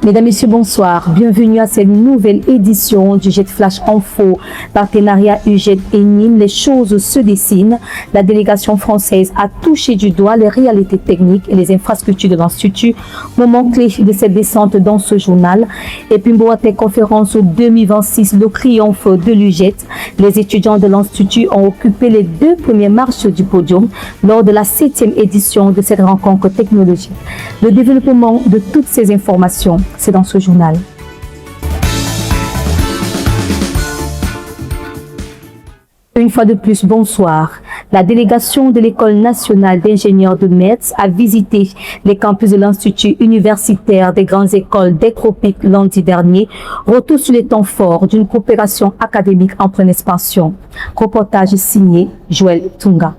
Mesdames, Messieurs, bonsoir. Bienvenue à cette nouvelle édition du Jet Flash Info. Partenariat UJET et Nîmes, les choses se dessinent. La délégation française a touché du doigt les réalités techniques et les infrastructures de l'Institut. Moment clé de cette descente dans ce journal. Et puis, Mboatek Conférence 2026, le triomphe de l'UJET. Les étudiants de l'Institut ont occupé les 2 premières marches du podium lors de la 7e édition de cette rencontre technologique. Le développement de toutes ces informations, c'est dans ce journal. Une fois de plus, bonsoir. La délégation de l'École nationale d'ingénieurs de Metz a visité les campus de l'Institut universitaire des grandes écoles des tropiques lundi dernier. Retour sur les temps forts d'une coopération académique en pleine expansion. Reportage signé Joël Tunga.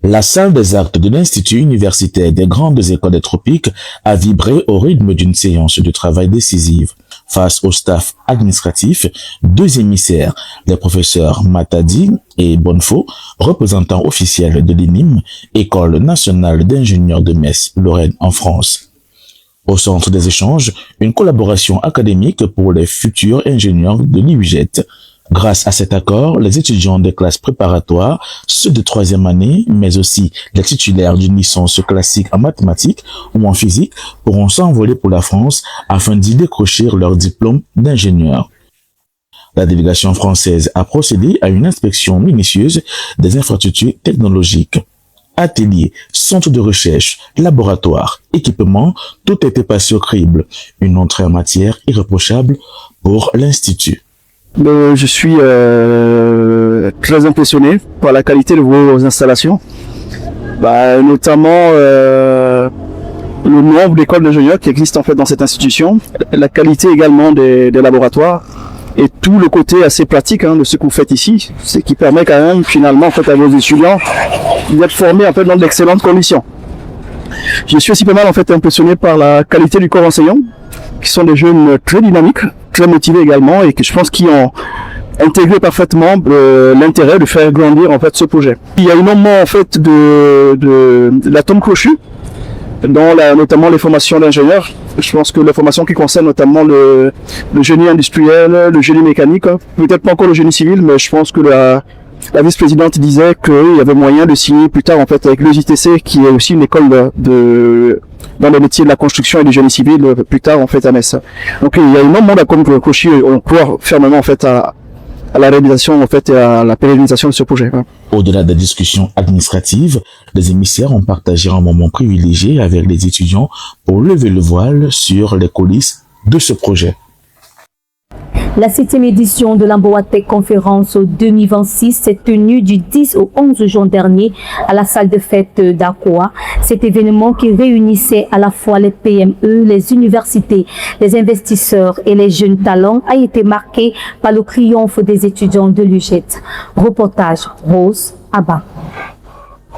La salle des actes de l'Institut universitaire des grandes écoles des tropiques a vibré au rythme d'une séance de travail décisive. Face au staff administratif, 2 émissaires, les professeurs Matadi et Bonnefaux, représentants officiels de l'INIM, École nationale d'ingénieurs de Metz, Lorraine en France. Au centre des échanges, une collaboration académique pour les futurs ingénieurs de l'UJET. Grâce à cet accord, les étudiants des classes préparatoires, ceux de 3e année, mais aussi les titulaires d'une licence classique en mathématiques ou en physique pourront s'envoler pour la France afin d'y décrocher leur diplôme d'ingénieur. La délégation française a procédé à une inspection minutieuse des infrastructures technologiques. Ateliers, centres de recherche, laboratoires, équipements, tout était passé au crible. Une entrée en matière irréprochable pour l'Institut. Je suis très impressionné par la qualité de vos installations, notamment le nombre d'écoles d'ingénieurs qui existent en fait dans cette institution, la qualité également des laboratoires et tout le côté assez pratique de ce que vous faites ici, ce qui permet quand même finalement en fait à vos étudiants d'être formés en fait dans d'excellentes conditions. Je suis aussi pas mal en fait impressionné par la qualité du corps enseignant, qui sont des jeunes très dynamiques, très motivés également et que je pense qu'ils ont intégré parfaitement l'intérêt de faire grandir en fait ce projet. Il y a énormément en fait de l'atome crochu dans notamment les formations d'ingénieurs. Je pense que les formations qui concernent notamment le génie industriel, le génie mécanique, peut-être pas encore le génie civil, mais je pense que la vice-présidente disait qu'il y avait moyen de signer plus tard en fait avec l'EJTC, qui est aussi une école dans le métier de la construction et du génie civil plus tard en fait à Metz. Donc il y a énormément d'accords crochus, on croit fermement en fait à la réalisation en fait et à la pérennisation de ce projet. Au-delà des discussions administratives, les émissaires ont partagé un moment privilégié avec les étudiants pour lever le voile sur les coulisses de ce projet. La 7e édition de la Mboatek Conférence 2026 s'est tenue du 10 au 11 juin dernier à la salle de fête d'Akoa. Cet événement qui réunissait à la fois les PME, les universités, les investisseurs et les jeunes talents a été marqué par le triomphe des étudiants de l'UJET. Reportage Rose Abba.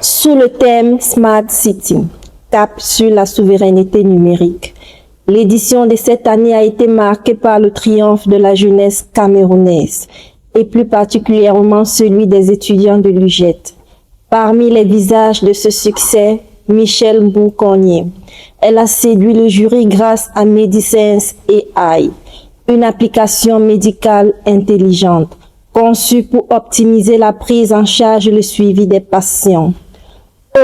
Sous le thème Smart City, cap sur la souveraineté numérique. L'édition de cette année a été marquée par le triomphe de la jeunesse camerounaise et plus particulièrement celui des étudiants de l'UJET. Parmi les visages de ce succès, Michelle Mboukonye. Elle a séduit le jury grâce à Medisense AI, une application médicale intelligente conçue pour optimiser la prise en charge et le suivi des patients.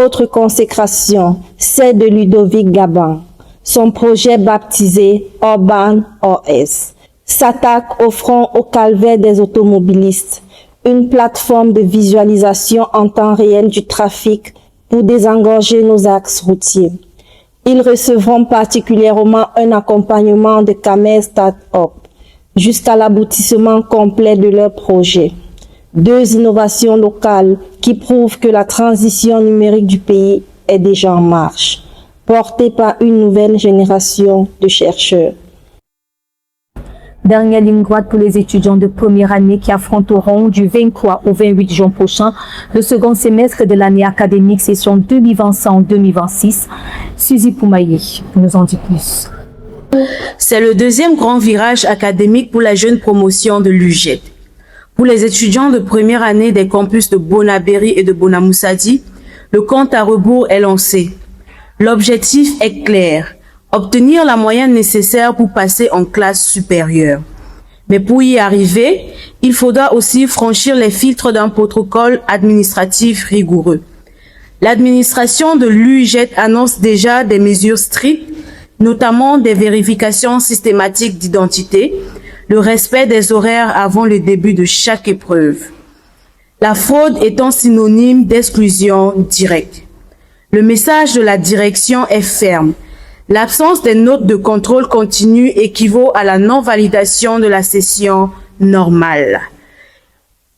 Autre consécration, celle de Ludovic Gabin. Son projet baptisé Urban OS s'attaque au front au calvaire des automobilistes, une plateforme de visualisation en temps réel du trafic pour désengorger nos axes routiers. Ils recevront particulièrement un accompagnement de Camer Start-up jusqu'à l'aboutissement complet de leur projet. 2 innovations locales qui prouvent que la transition numérique du pays est déjà en marche, porté par une nouvelle génération de chercheurs. Dernière ligne droite pour les étudiants de première année qui affronteront du 23 au 28 juin prochain le second semestre de l'année académique session 2025-2026. Suzy Poumaillé nous en dit plus. C'est le 2e grand virage académique pour la jeune promotion de l'UJET. Pour les étudiants de première année des campus de Bonabéry et de Bonamoussadi, le compte à rebours est lancé. L'objectif est clair, obtenir la moyenne nécessaire pour passer en classe supérieure. Mais pour y arriver, il faudra aussi franchir les filtres d'un protocole administratif rigoureux. L'administration de l'UJET annonce déjà des mesures strictes, notamment des vérifications systématiques d'identité, le respect des horaires avant le début de chaque épreuve. La fraude étant synonyme d'exclusion directe. Le message de la direction est ferme. L'absence des notes de contrôle continu équivaut à la non-validation de la session normale.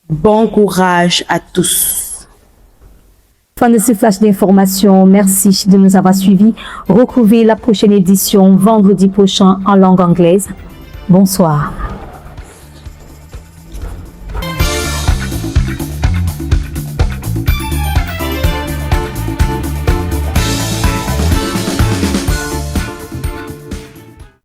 Bon courage à tous. Fin de ce flash d'information. Merci de nous avoir suivis. Retrouvez la prochaine édition vendredi prochain en langue anglaise. Bonsoir.